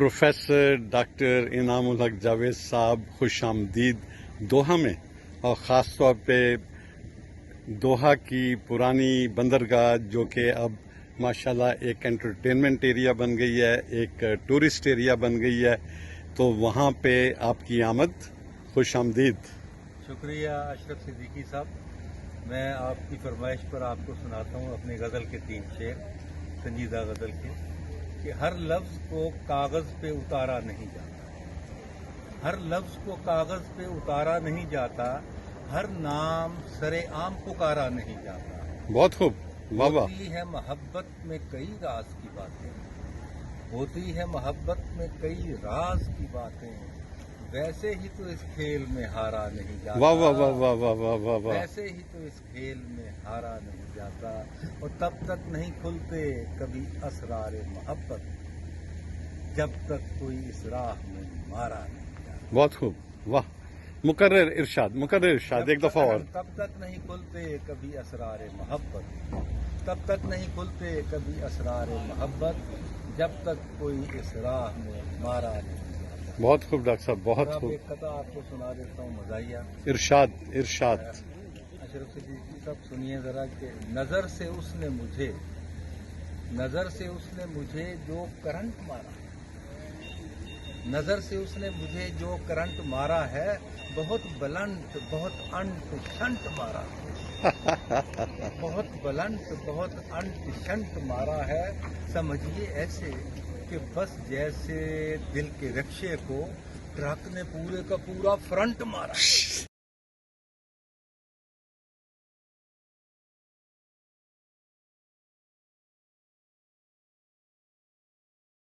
Professor doctor इनाम उल हक जावेद साहब खुश आमदीद दोहा में, और ख़ास तौर पे दोहा की पुरानी बंदरगाह जो कि अब माशाल्लाह एक एंटरटेनमेंट एरिया बन गई है, एक टूरिस्ट एरिया बन गई है, तो वहाँ पे आपकी आमद खुश आमदीद। शुक्रिया अशरफ सिद्दीकी साहब। मैं आपकी फरमाइश पर आपको सुनाता हूँ अपनी गज़ल के 3 शेर, संजीदा गज़ल के, कि हर लफ्ज़ को कागज़ पे उतारा नहीं जाता, हर लफ्ज़ को कागज़ पे उतारा नहीं जाता, हर नाम सरे आम पुकारा नहीं जाता। बहुत खूब, वाह वाह। होती है मोहब्बत में कई राज की बातें, होती है मोहब्बत में कई राज की बातें, वैसे ही तो इस खेल में हारा नहीं जाता। वाह वाह वाह वाह वाह वाह वाह वाह। वैसे ही तो इस खेल में हारा नहीं जाता, और तब तक नहीं खुलते कभी असरारे मोहब्बत, जब तक कोई इस राह में मारा नहीं जाता। बहुत खूब, वाह। मुकर्रर इरशाद एक दफा और। तब तक नहीं खुलते कभी असरारे मोहब्बत, तब तक नहीं खुलते कभी असरारे मोहब्बत, जब तक कोई इस राह में मारा नहीं जाता। बहुत खूब डॉक्टर साहब, बहुत अब खूब। एक कथा आपको सुना देता हूँ, मज़ाहिया। इरशाद। अशरफ सिद्दीकी साहब सुनिए जरा, कि नजर से उसने मुझे जो करंट मारा, नजर से उसने मुझे जो करंट मारा है, बहुत बुलंद बहुत अंत शंट मारा बहुत बुलंद बहुत अंत शंट मारा है। समझिए ऐसे कि बस जैसे दिल के रिक्शे को ट्रक ने पूरे का पूरा फ्रंट मारा।